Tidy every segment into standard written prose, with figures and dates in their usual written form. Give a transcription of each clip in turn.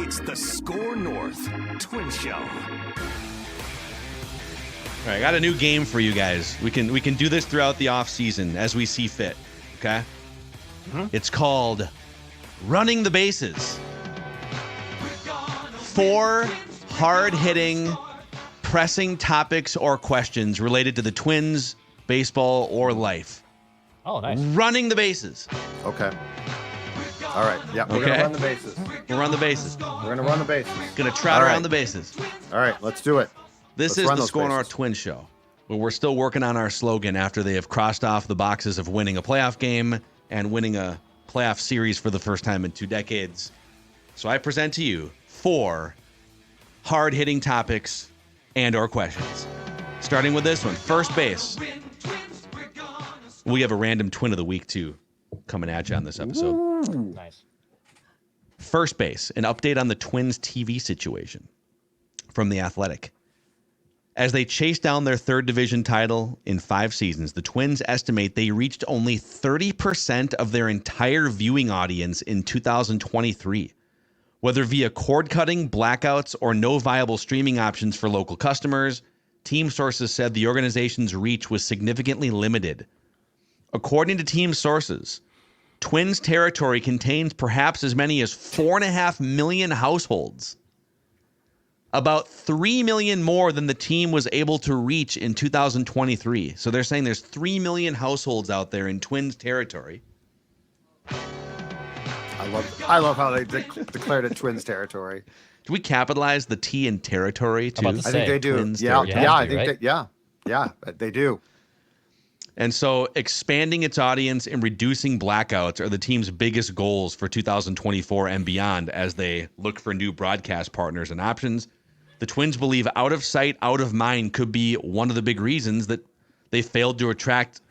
It's the Score North Twin Show. All right, I got a new game for you guys. We can do this throughout the off season as we see fit. Okay? It's called Running the Bases. 4 hard-hitting, pressing topics or questions related to the Twins, baseball, or life. Oh, nice. Running the bases. Okay. All right. Yeah, we're going to run the bases. We'll run the bases. We're going to run the bases. Gonna trot around the bases. All right, let's do it. This Let's is run the those Score North bases. Twin Show, where we're still working on our slogan after they have crossed off the boxes of winning a playoff game and winning a playoff series for the first time in 2 decades. So I present to you 4 hard-hitting topics and or questions. Starting with this one, first base. We have a random twin of the week, too, coming at you on this episode. Ooh. Nice. First base, an update on the Twins TV situation from The Athletic. As they chase down their 3rd division title in 5 seasons, the Twins estimate they reached only 30% of their entire viewing audience in 2023. Whether via cord-cutting, blackouts, or no viable streaming options for local customers, team sources said the organization's reach was significantly limited. According to team sources, Twins territory contains perhaps as many as 4.5 million households. About 3 million more than the team was able to reach in 2023. So they're saying there's 3 million households out there in Twins territory. I love how they declared it Twins territory. Do we capitalize the T in territory too? How about I think they do. Twins Yeah, territory. yeah, I Right? think they do. And so expanding its audience and reducing blackouts are the team's biggest goals for 2024 and beyond as they look for new broadcast partners and options. The Twins believe out of sight, out of mind could be one of the big reasons that they failed to attract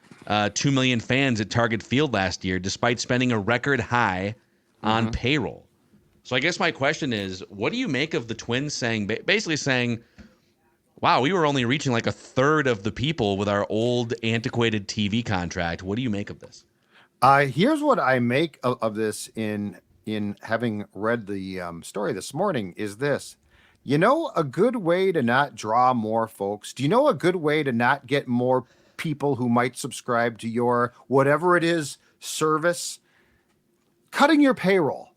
2 million fans at Target Field last year, despite spending a record high on payroll. So I guess my question is, what do you make of the Twins saying, basically saying, wow, we were only reaching like 1/3 of the people with our old antiquated TV contract. What do you make of this? Here's what I make of this in having read the story this morning is this. You know, a good way to not draw more folks. Do you know a good way to not get more people who might subscribe to your whatever it is service? Cutting your payroll.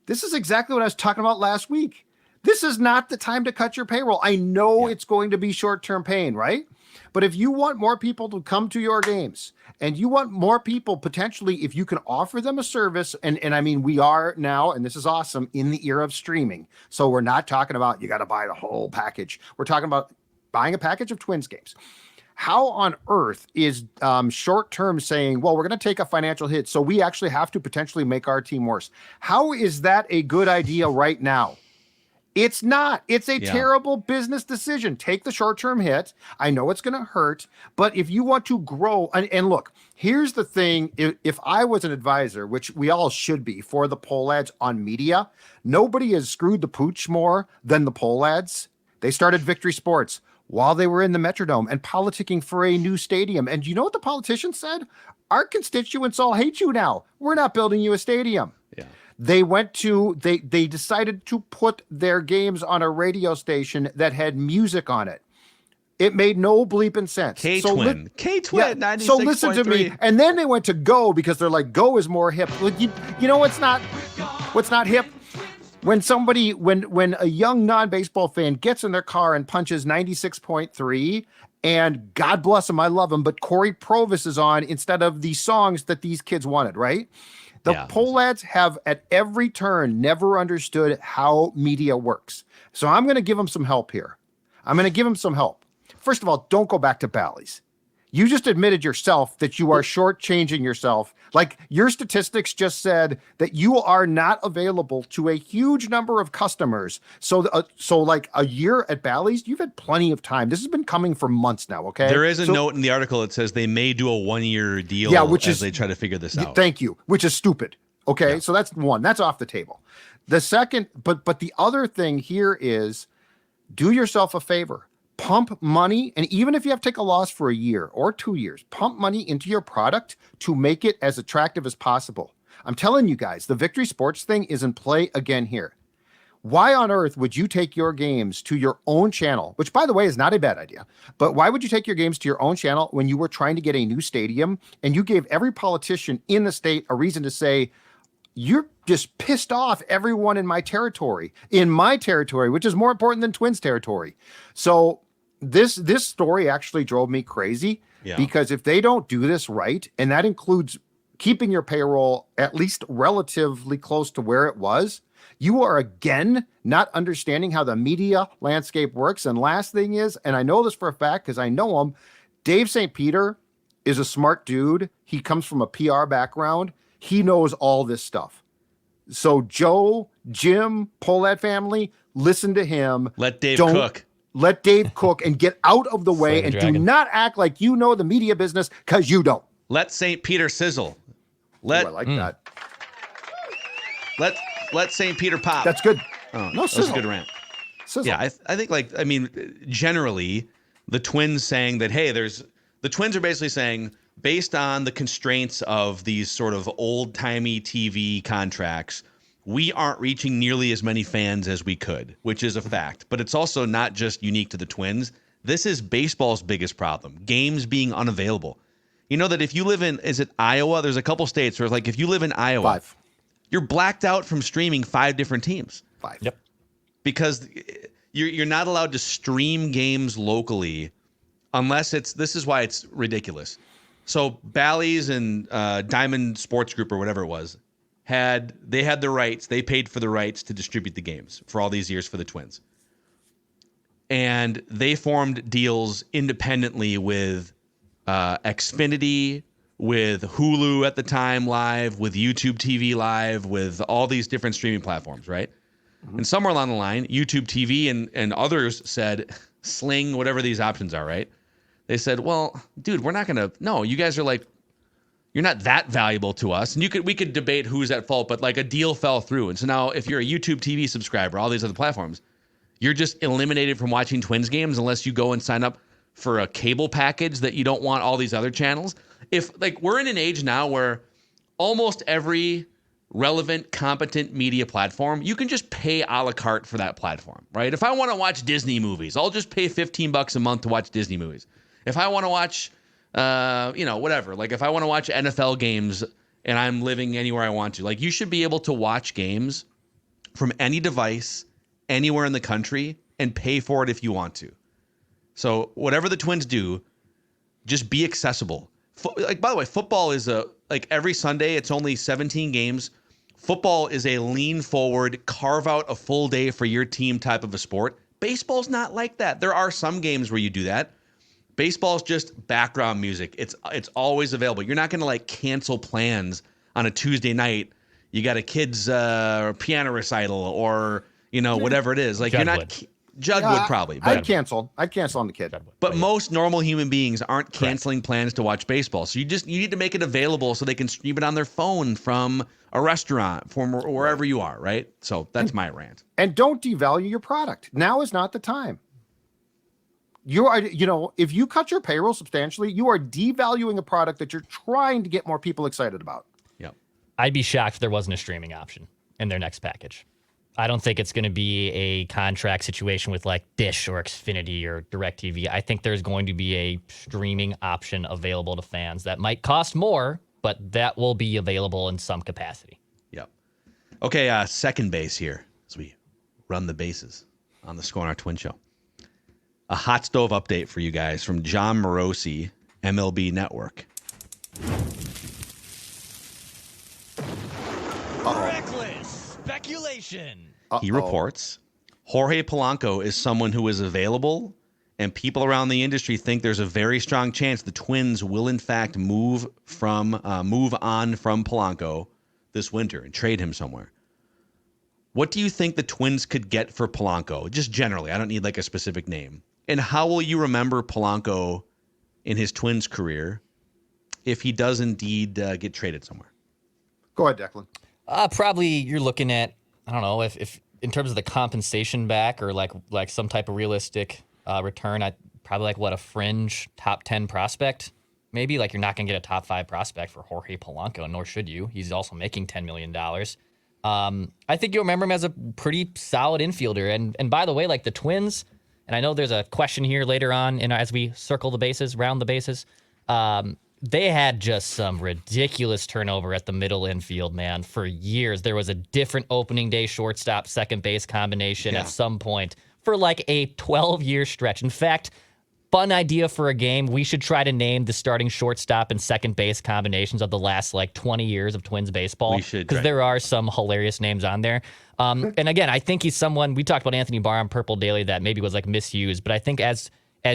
This is exactly what I was talking about last week. This is not the time to cut your payroll. I know it's going to be short-term pain, right? But if you want more people to come to your games and you want more people potentially, if you can offer them a service, and I mean, we are now, and this is awesome, in the era of streaming. So we're not talking about you got to buy the whole package. We're talking about buying a package of Twins games. How on earth is short-term saying, well, we're going to take a financial hit, so we actually have to potentially make our team worse? How is that a good idea right now? It's not. It's a terrible business decision. Take the short-term hit. I know it's going to hurt, but if you want to grow, and look, here's the thing. If I was an advisor, which we all should be for the poll ads on media, nobody has screwed the pooch more than the poll ads. They started Victory Sports while they were in the Metrodome and politicking for a new stadium. And you know what the politicians said? Our constituents all hate you now. We're not building you a stadium. Yeah. They decided to put their games on a radio station that had music on it. It made no bleeping sense. K-Twin. K-Twin, 96.3. So listen to me. And then they went to Go because they're like, Go is more hip. Well, you know what's not hip? When a young non-baseball fan gets in their car and punches 96.3, and God bless him, I love him, but Corey Provis is on instead of the songs that these kids wanted, right? The poll ads have at every turn never understood how media works. So I'm going to give them some help here. First of all, don't go back to Bally's. You just admitted yourself that you are shortchanging yourself. Like your statistics just said that you are not available to a huge number of customers. So like a year at Bally's, you've had plenty of time. This has been coming for months now. Okay. There is a note in the article that says they may do a 1-year deal as they try to figure this out. Thank you. Which is stupid. Okay. Yeah. So that's one. That's off the table. The second, but the other thing here is do yourself a favor. Pump money, and even if you have to take a loss for a year or 2 years, pump money into your product to make it as attractive as possible. I'm telling you guys, the Victory Sports thing is in play again here. Why on earth would you take your games to your own channel, which, by the way, is not a bad idea, but why would you take your games to your own channel when you were trying to get a new stadium and you gave every politician in the state a reason to say, you're just pissed off everyone in my territory, which is more important than Twins territory. So this story actually drove me crazy because if they don't do this right, and that includes keeping your payroll at least relatively close to where it was, you are again not understanding how the media landscape works. And last thing is, and I know this for a fact because I know him, Dave St. Peter is a smart dude. He comes from a PR background. He knows all this stuff. So Joe, Jim, Polat family, listen to him. Let Dave cook. Let Dave cook and get out of the way and do not act like you know the media business because you don't. Let St. Peter sizzle. I like that. Let St. Peter pop. That's good. Oh, no, that's a good rant. Sizzle. Yeah, I think generally the Twins saying that, hey, the Twins are basically saying, based on the constraints of these sort of old-timey TV contracts, we aren't reaching nearly as many fans as we could, which is a fact. But it's also not just unique to the Twins. This is baseball's biggest problem, games being unavailable. You know that if you live in, is it Iowa? There's a couple states where, like, if you live in Iowa, 5. You're blacked out from streaming 5 different teams. 5. Yep. Because you're not allowed to stream games locally unless this is why it's ridiculous. So Bally's and Diamond Sports Group or whatever it was, they had the rights. They paid for the rights to distribute the games for all these years for the Twins. And they formed deals independently with Xfinity, with Hulu at the time Live, with YouTube TV Live, with all these different streaming platforms, right? Mm-hmm. And somewhere along the line, YouTube TV and others said, Sling, whatever these options are, right? They said, well, dude, we're not going to, no, you guys are like, you're not that valuable to us. And we could debate who's at fault, but like a deal fell through. And so now if you're a YouTube TV subscriber, all these other platforms, you're just eliminated from watching Twins games unless you go and sign up for a cable package that you don't want all these other channels. If like we're in an age now where almost every relevant, competent media platform, you can just pay a la carte for that platform, right? If I want to watch Disney movies, I'll just pay $15 a month to watch Disney movies. If I want to watch, whatever, like if I want to watch NFL games and I'm living anywhere I want to, like you should be able to watch games from any device, anywhere in the country and pay for it if you want to. So whatever the Twins do, just be accessible. Like, by the way, football is every Sunday, it's only 17 games. Football is a lean forward, carve out a full day for your team type of a sport. Baseball's not like that. There are some games where you do that. Baseball's just background music. It's always available. You're not going to like cancel plans on a Tuesday night. You got a kid's piano recital or, whatever it is. Like Judd you're not... would. Judd would probably. But, I'd cancel on the kid. But most normal human beings aren't canceling plans to watch baseball. So you need to make it available so they can stream it on their phone from a restaurant, from wherever you are, right? So that's my rant. And don't devalue your product. Now is not the time. You are, if you cut your payroll substantially, you are devaluing a product that you're trying to get more people excited about. Yep. I'd be shocked if there wasn't a streaming option in their next package. I don't think it's going to be a contract situation with like Dish or Xfinity or DirecTV. I think there's going to be a streaming option available to fans that might cost more, but that will be available in some capacity. Yep. Okay, second base here as we run the bases on the Score on Our Twin Show. A hot stove update for you guys from Jon Morosi, MLB Network. Reckless speculation. He reports Jorge Polanco is someone who is available, and people around the industry think there's a very strong chance the Twins will, in fact, move on from Polanco this winter and trade him somewhere. What do you think the Twins could get for Polanco? Just generally, I don't need like a specific name. And how will you remember Polanco in his Twins career if he does indeed get traded somewhere? Go ahead, Declan. Probably you're looking at, I don't know, if in terms of the compensation back or like some type of realistic return, I'd probably a fringe top 10 prospect. Maybe like you're not going to get a top 5 prospect for Jorge Polanco, nor should you. He's also making $10 million. I think you'll remember him as a pretty solid infielder. And by the way, like the Twins, and I know there's a question here later on, and as we circle the bases, round the bases, they had just some ridiculous turnover at the middle infield, man. For years, there was a different opening day shortstop, second base combination at some point for like a 12-year stretch. In fact, fun idea for a game. We should try to name the starting shortstop and second base combinations of the last like 20 years of Twins baseball. We should, because there are some hilarious names on there. And again, I think he's someone, we talked about Anthony Barr on Purple Daily that maybe was like misused, but I think as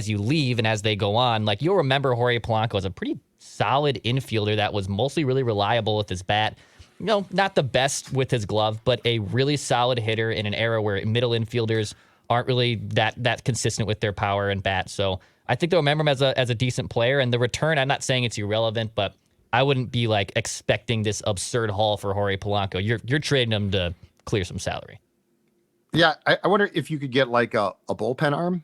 you leave and as they go on, like you'll remember Jorge Polanco as a pretty solid infielder that was mostly really reliable with his bat. You know, not the best with his glove, but a really solid hitter in an era where middle infielders aren't really that consistent with their power and bat. So I think they'll remember him as a decent player. And the return, I'm not saying it's irrelevant, but I wouldn't be like expecting this absurd haul for Jorge Polanco. You're trading him to clear some salary. Yeah, I wonder if you could get like a bullpen arm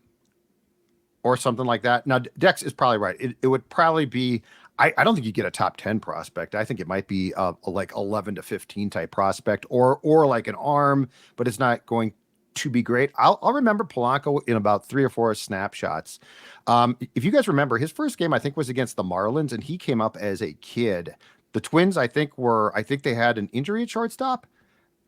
or something like that. Now, Dex is probably right. It would probably be, I don't think you get a top 10 prospect. I think it might be a like 11 to 15 type prospect or like an arm, but it's not going to be great. I'll remember Polanco in about 3 or 4 snapshots. If you guys remember, his first game, I think, was against the Marlins, and he came up as a kid. The Twins, I think they had an injury at shortstop.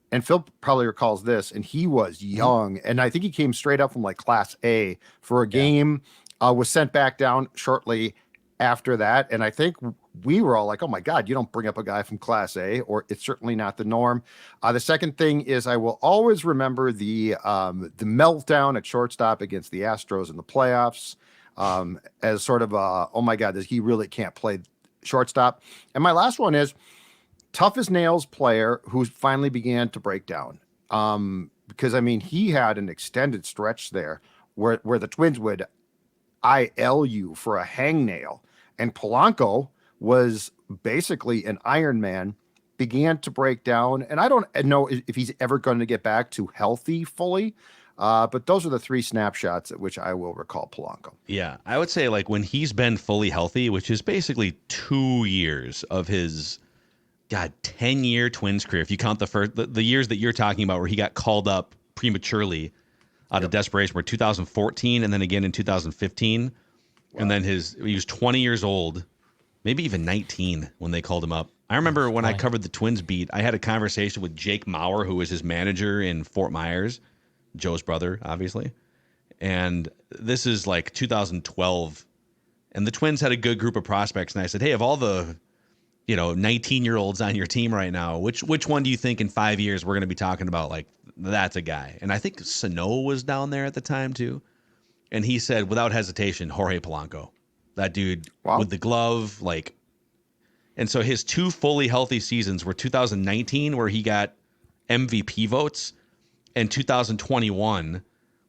And Phil probably recalls this, and he was young. And I think he came straight up from like Class A for a game, was sent back down shortly after that. And I think we were all like, oh my God, you don't bring up a guy from Class A, or it's certainly not the norm. The second thing is I will always remember the meltdown at shortstop against the Astros in the playoffs as sort of oh my God, he really can't play shortstop. And my last one is, tough as nails player who finally began to break down. Because I mean, he had an extended stretch there where the Twins would IL you for a hangnail, and Polanco was basically an Iron Man, began to break down. And I don't know if he's ever going to get back to healthy fully. But those are the 3 snapshots at which I will recall Polanco. Yeah, I would say like when he's been fully healthy, which is basically 2 years of his 10-year Twins career. If you count the years that you're talking about where he got called up prematurely out of desperation, were 2014 and then again in 2015. Wow. And then he was 20 years old, maybe even 19 when they called him up. I remember when I covered the Twins beat, I had a conversation with Jake Maurer, who was his manager in Fort Myers, Joe's brother, obviously. And this is like 2012. And the Twins had a good group of prospects. And I said, hey, of all the 19-year-olds on your team right now, which one do you think in 5 years we're going to be talking about? Like, that's a guy. And I think Sano was down there at the time too. And he said, without hesitation, Jorge Polanco. That dude with the glove, like. And so his 2 fully healthy seasons were 2019, where he got MVP votes, and 2021,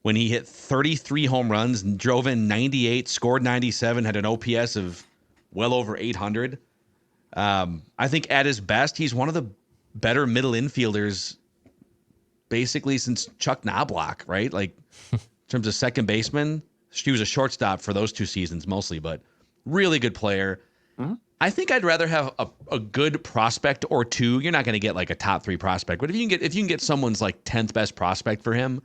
when he hit 33 home runs and drove in 98, scored 97, had an OPS of well over 800. I think at his best, he's one of the better middle infielders basically since Chuck Knobloch, right? Like in terms of second baseman, he was a shortstop for those 2 seasons mostly, but really good player. Mm-hmm. I think I'd rather have a good prospect or 2. You're not going to get like a top 3 prospect, but if you can get someone's like 10th best prospect for him.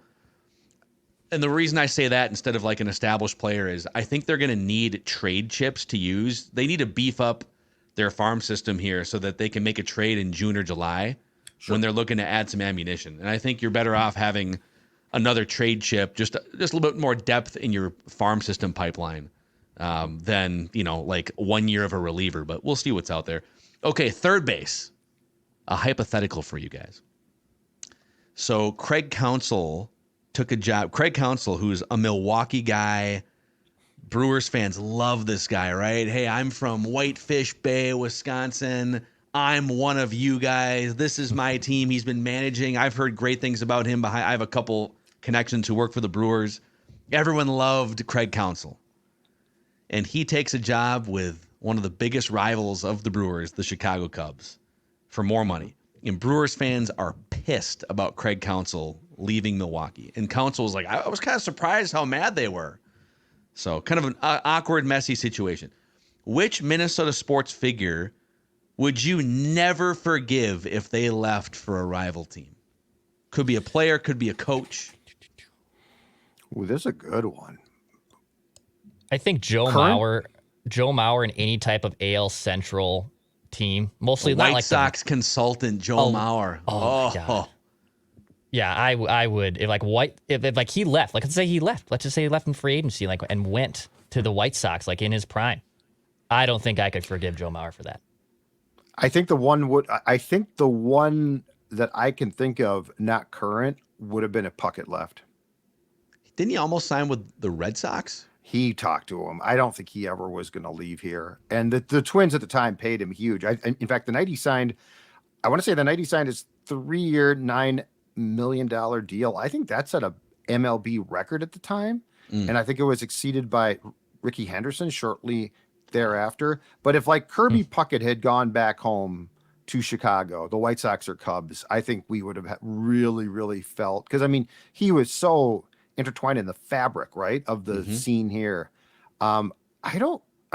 And the reason I say that instead of like an established player is I think they're going to need trade chips to use. They need to beef up their farm system here so that they can make a trade in June or July when they're looking to add some ammunition. And I think you're better off having another trade chip, just a little bit more depth in your farm system pipeline than, like 1 year of a reliever. But we'll see what's out there. Okay, third base. A hypothetical for you guys. So Craig Counsell took a job. Craig Counsell, who's a Milwaukee guy. Brewers fans love this guy, right? Hey, I'm from Whitefish Bay, Wisconsin. I'm one of you guys. This is my team. He's been managing. I've heard great things about him. I have a couple connections who work for the Brewers. Everyone loved Craig Counsell. And he takes a job with one of the biggest rivals of the Brewers, the Chicago Cubs, for more money. And Brewers fans are pissed about Craig Counsell leaving Milwaukee. And Counsell was like, I was kind of surprised how mad they were. So kind of an awkward, messy situation. Which Minnesota sports figure would you never forgive if they left for a rival team? Could be a player, could be a coach. Ooh, this is a good one. I think Joe Mauer in any type of AL Central team, mostly not White like Sox consultant Joe Mauer. Oh my God. Yeah, I would if like he left. Like let's say he left. Let's just say he left in free agency, like and went to the White Sox like in his prime. I don't think I could forgive Joe Mauer for that. I think the one that I can think of, not current, would have been if Puckett left. Didn't he almost sign with the Red Sox? He talked to him. I don't think he ever was going to leave here. And the Twins at the time paid him huge. In fact, the night he signed, I want to say the night he signed his 3-year, $9 million deal. I think that's at a MLB record at the time. And I think it was exceeded by Ricky Henderson shortly thereafter. But if like Kirby Puckett had gone back home to Chicago, the White Sox or Cubs, I think we would have really, really felt, because I mean, he was so intertwined in the fabric, right, of the scene here. I'm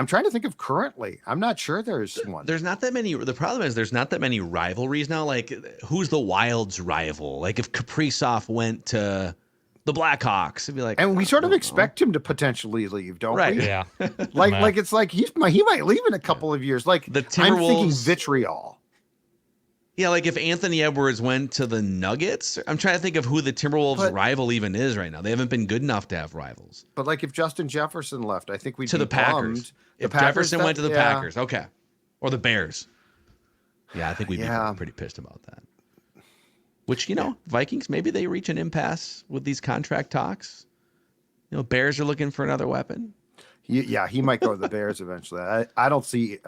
trying to think of currently. I'm not sure there's one. There's not that many. The problem is there's not that many rivalries now. Like, who's the Wild's rival? Like, if Kaprizov went to the Blackhawks, it'd be like, and we sort of expect him to potentially leave, don't we? Yeah. Like it's like he might leave in a couple of years. Like The I'm thinking Timberwolves- vitriol. yeah, like if Anthony Edwards went to the Nuggets, I'm trying to think of who the Timberwolves' rival even is right now. They haven't been good enough to have rivals. But like if Justin Jefferson left, I think we'd To be the Packers. bummed. If Packers Jefferson went to the yeah. Packers, okay, or the Bears, yeah, I think we'd be pretty pissed about that. Which, Vikings, maybe they reach an impasse with these contract talks. Bears are looking for another weapon. Yeah, he might go to the Bears eventually. I don't see.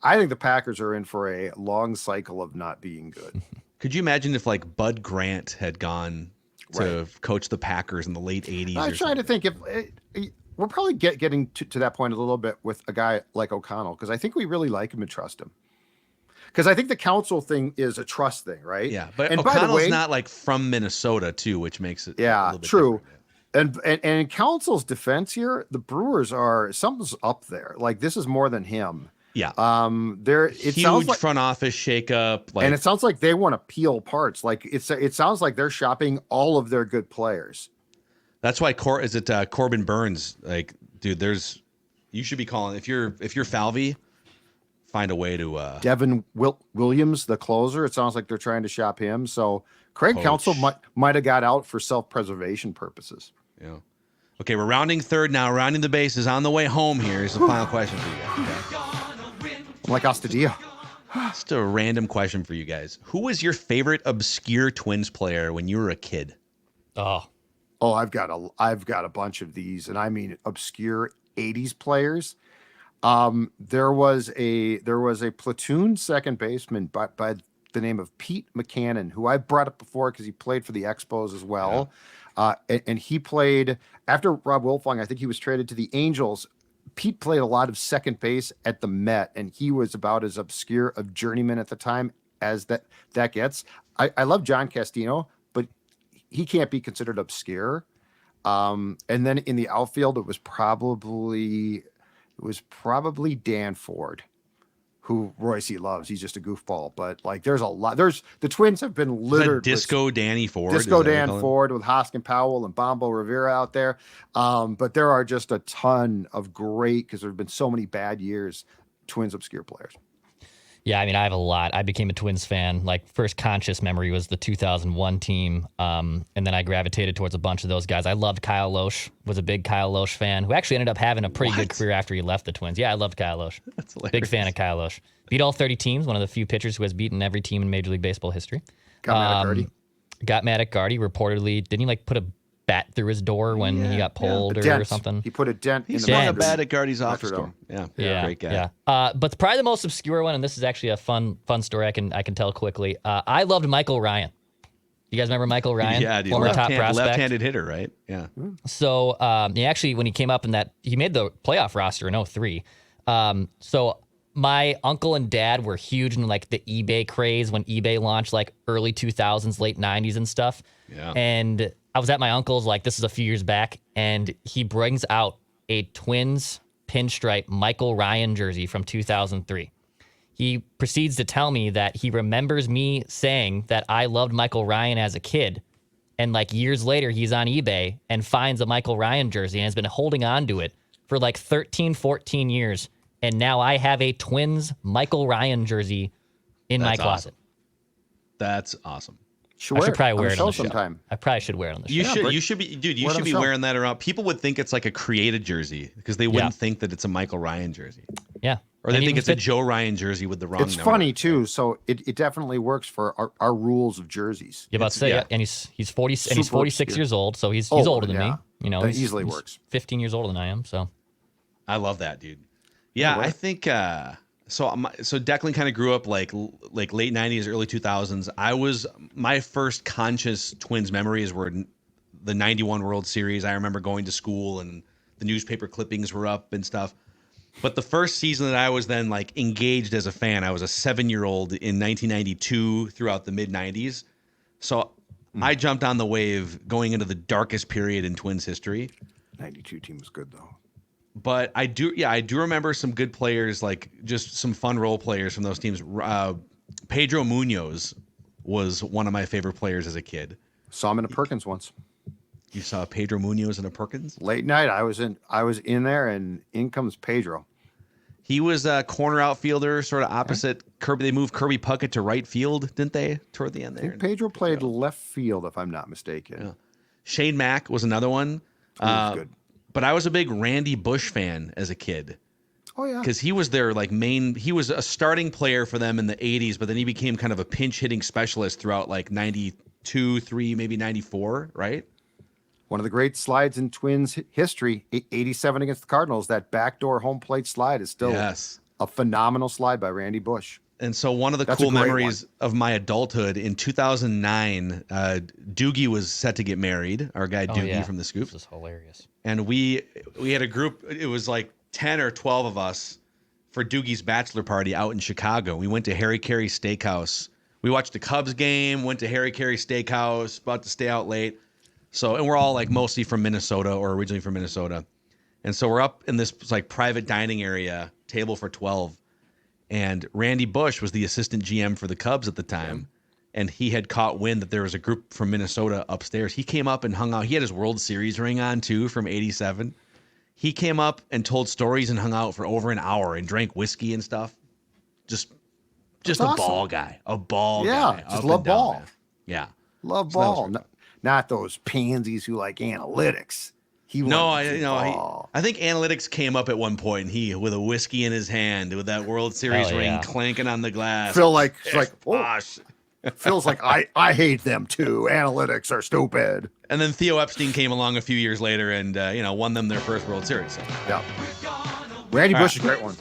I think the Packers are in for a long cycle of not being good. Could you imagine if like Bud Grant had gone to coach the Packers in the late 80s? I'm trying to think if we're probably getting to that point a little bit with a guy like O'Connell, because I think we really like him and trust him. Because I think the Counsell thing is a trust thing, right? Yeah, but and O'Connell's by the way, not like from Minnesota too, which makes it yeah, a little bit true. different. And in Counsell's defense here, the Brewers are something's up there. Like this is more than him. Yeah. It Huge sounds like front office shakeup. and it sounds like they want to peel parts. Like it sounds like they're shopping all of their good players. That's why Corbin Burns? Like, dude, you should be calling if you're Falvey, find a way to Devin Williams, the closer. It sounds like they're trying to shop him. So Craig Coach. Counsell might have got out for self-preservation purposes. Yeah. Okay, we're rounding third now. Rounding the bases on the way home. Here's the final question for you guys. Okay? I'm like Astudillo. Just a random question for you guys. Who was your favorite obscure Twins player when you were a kid? Oh, I've got a bunch of these, and I mean obscure 80s players. There was a platoon second baseman by the name of Pete McCannon, who I brought up before because he played for the Expos as well. Yeah. And he played after Rob Wilfong. I think he was traded to the Angels. Pete played a lot of second base at the Met, and he was about as obscure of journeyman at the time as that gets. I love John Castino, but he can't be considered obscure. And then in the outfield, it was probably Dan Ford, who Royce loves. He's just a goofball, but like there's a lot. The Twins have been littered. Disco Danny Ford. Disco Dan Ford with Hoskin Powell and Bombo Rivera out there. But there are just a ton of great, because there have been so many bad years, Twins obscure players. yeah. I mean, I have a lot. I became a Twins fan. Like first conscious memory was the 2001 team, and then I gravitated towards a bunch of those guys. I loved Kyle Loesch. Was a big Kyle Loesch fan, who actually ended up having a pretty good career after he left the Twins. Yeah, I loved Kyle Loesch. That's hilarious. Big fan of Kyle Loesch. Beat all 30 teams. One of the few pitchers who has beaten every team in Major League Baseball history. Got Matt at Gardy. Reportedly, didn't he like put a bat through his door when he got pulled or something? He put a dent in the swung a bathroom. bat at Gardy's office door. Yeah, great guy. Yeah. But probably the most obscure one, and this is actually a fun story I can tell quickly. I loved Michael Ryan. You guys remember Michael Ryan? Yeah, dude. Former top prospect. Left-handed hitter, right? Yeah. So he actually, when he came up he made the playoff roster in 2003. So my uncle and dad were huge in like the eBay craze when eBay launched, like early 2000s, late 90s and stuff. Yeah. And I was at my uncle's, like this is a few years back, and he brings out a Twins pinstripe Michael Ryan jersey from 2003. he proceeds to tell me that he remembers me saying that I loved Michael Ryan as a kid. And like years later, he's on eBay and finds a Michael Ryan jersey and has been holding on to it for like 13, 14 years. And now I have a Twins Michael Ryan jersey in my closet. Awesome. That's awesome. I should probably wear it on the show. sometime. I probably should wear it on the show. You should be, dude. You should be wearing that around. People would think it's like a created jersey because they wouldn't think that it's a Michael Ryan jersey. Yeah, or they think it's a Joe Ryan jersey with the wrong. It's number. funny too. So it definitely works for our rules of jerseys. Yeah, about to say, and he's 40 and he's 46 years old, so he's older than me. You know, that he's easily works. 15 years older than I am. So I love that, dude. Yeah, I think. So Declan kind of grew up like late 90s, early 2000s. My first conscious Twins memories were the 91 World Series. I remember going to school and the newspaper clippings were up and stuff. But the first season that I was then like engaged as a fan, I was a 7-year-old in 1992 throughout the mid 90s. So I jumped on the wave going into the darkest period in Twins history. 92 team was good though. But I do remember some good players, like just some fun role players from those teams. Pedro Munoz was one of my favorite players as a kid. Saw him in a Perkins once. You saw Pedro Munoz in a Perkins? Late night, I was in there, and in comes Pedro. He was a corner outfielder, sort of opposite Kirby. They moved Kirby Puckett to right field, didn't they, toward the end there? I think Pedro played left field, if I'm not mistaken. Yeah. Shane Mack was another one. He was good. But I was a big Randy Bush fan as a kid. Oh, yeah. Because he was their he was a starting player for them in the 80s, but then he became kind of a pinch hitting specialist throughout like 92, 3, maybe 94, right? One of the great slides in Twins history, 87 against the Cardinals, that backdoor home plate slide is still a phenomenal slide by Randy Bush. And so one of the cool memories of my adulthood in 2009, Doogie was set to get married, our guy Doogie from the Scoop. This is hilarious. And we had a group, it was like 10 or 12 of us for Doogie's bachelor party out in Chicago. We went to Harry Carey Steakhouse. We watched the Cubs game, went to Harry Carey Steakhouse, about to stay out late. So, and we're all like mostly from Minnesota or originally from Minnesota. And so we're up in this like private dining area, table for 12. And Randy Bush was the assistant GM for the Cubs at the time. And he had caught wind that there was a group from Minnesota upstairs. He came up and hung out. He had his World Series ring on too from 87. He came up and told stories and hung out for over an hour and drank whiskey and stuff. Just awesome. Ball guy. A ball guy. Yeah, just love ball. Man. Yeah. Love ball. Not those pansies who like analytics. I think analytics came up at one point, and he with a whiskey in his hand with that World Series ring clanking on the glass. Phil Phil's like, I hate them too. Analytics are stupid. And then Theo Epstein came along a few years later and won them their first World Series. So. Yeah. Randy Bush is a great one.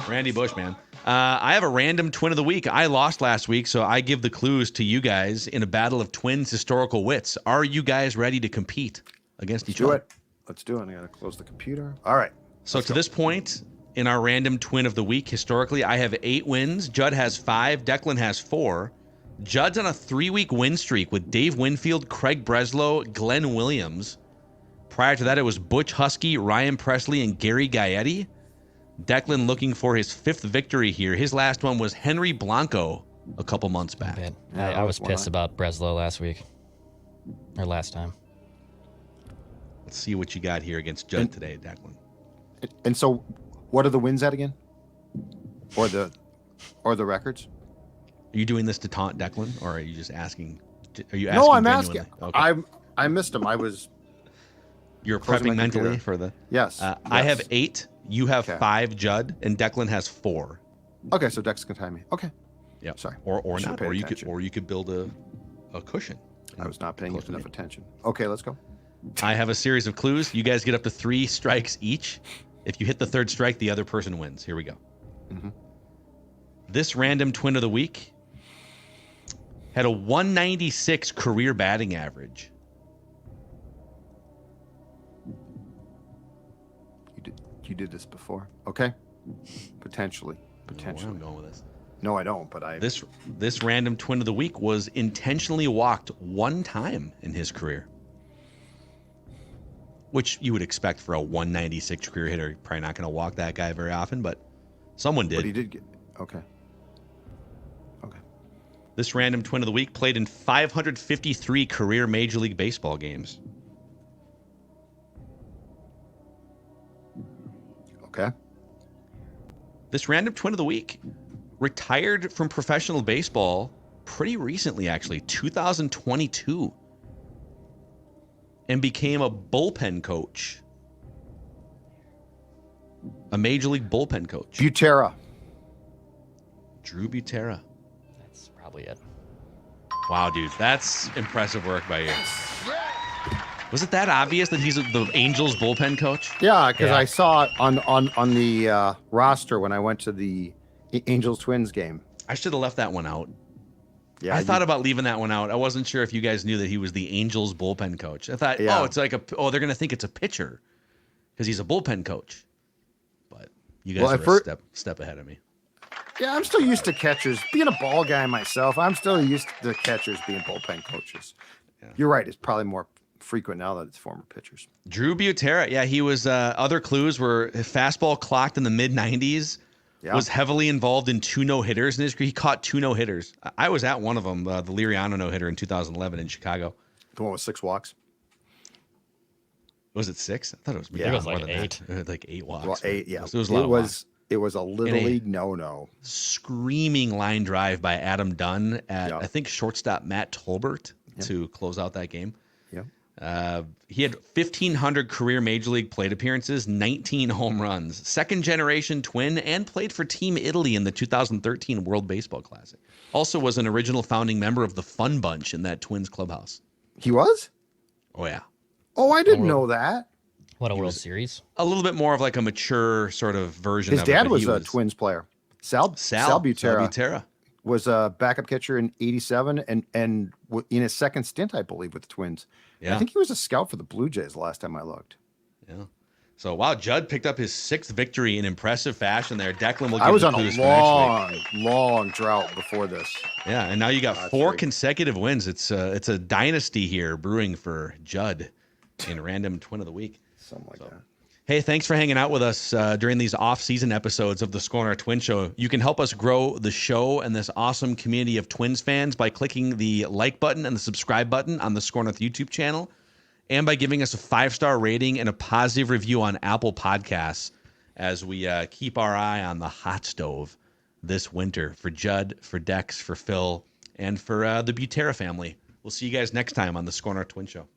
Randy Bush, man. I have a random twin of the week. I lost last week, so I give the clues to you guys in a battle of Twins historical wits. Are you guys ready to compete against each other? Let's do it. I gotta close the computer. All right. So to this point in our random twin of the week, historically, I have 8 wins. Judd has 5. Declan has 4. Judd's on a 3-week win streak with Dave Winfield, Craig Breslow, Glenn Williams. Prior to that, it was Butch Husky, Ryan Presley, and Gary Gaetti. Declan looking for his 5th victory here. His last one was Henry Blanco a couple months back. I was pissed about Breslow last week. Or last time. Let's see what you got here against Judd today, Declan. And so, what are the wins at again? Or the records? Are you doing this to taunt Declan, or are you just asking? Are you asking? No, I'm genuinely? asking. Okay. I missed him. You're prepping mentally for the. Yes. I have 8. You have 5, Judd, and Declan has 4. Okay, so Dex can time me. Okay. Yeah. Sorry. Or not. Or you could build a cushion. I was not paying enough attention. Okay, let's go. I have a series of clues. You guys get up to 3 strikes each. If you hit the 3rd strike, the other person wins. Here we go. Mm-hmm. This random twin of the week had a 196 career batting average. You did this before. Okay. Potentially. Where I'm going with this. No, I don't, but This random twin of the week was intentionally walked 1 time in his career. Which you would expect for a 196 career hitter. You're probably not going to walk that guy very often, but someone did. But he did get. Okay. This random twin of the week played in 553 career Major League Baseball games. Okay. This random twin of the week retired from professional baseball pretty recently, actually, 2022, and became a bullpen coach. A Major League bullpen coach. Butera. Drew Butera. That's probably it. Wow, dude, that's impressive work by you. Was it that obvious that he's the Angels bullpen coach? Yeah, because Yeah. I saw it on the roster when I went to the Angels Twins game. I should have left that one out. Yeah, I thought about leaving that one out. I wasn't sure if you guys knew that he was the Angels bullpen coach. I thought, Yeah. it's like they're going to think it's a pitcher because he's a bullpen coach. But you guys are a step ahead of me. Yeah, I'm still used to catchers. Being a ball guy myself, I'm still used to catchers being bullpen coaches. Yeah. You're right. It's probably more frequent now that it's former pitchers. Drew Butera. Yeah, he was, other clues were fastball clocked in the mid-90s. Yeah. Was heavily involved in 2 no-hitters in his career. He caught 2 no-hitters. I was at one of them, the Liriano no-hitter in 2011 in Chicago. The one with 6 walks? Was it 6? I thought it was, it was like 8. Like 8 walks. Well, 8, yeah. It was a lot of walks. It was a little league no-no. Screaming line drive by Adam Dunn at, I think, shortstop Matt Tolbert to close out that game. Yeah. He had 1,500 career Major League plate appearances, 19 home runs, second-generation twin, and played for Team Italy in the 2013 World Baseball Classic. Also was an original founding member of the Fun Bunch in that Twins clubhouse. He was? Oh, yeah. Oh, I didn't know that. What, a World Series? A little bit more of like a mature sort of version of it. His dad was a Twins player. Sal Butera was a backup catcher in '87 and in his second stint, I believe, with the Twins. Yeah. I think he was a scout for the Blue Jays last time I looked. Yeah. So, wow, Judd picked up his 6th victory in impressive fashion there. Declan will give I was the on clues a long drought before this. Yeah, and now you got 4 consecutive wins. It's a dynasty here brewing for Judd in Random Twin of the Week. Something like that. Hey, thanks for hanging out with us during these off-season episodes of the Score North Twin Show. You can help us grow the show and this awesome community of Twins fans by clicking the like button and the subscribe button on the Score North YouTube channel, and by giving us a 5-star rating and a positive review on Apple Podcasts as we keep our eye on the hot stove this winter for Judd, for Dex, for Phil, and for the Butera family. We'll see you guys next time on the Score North Twin Show.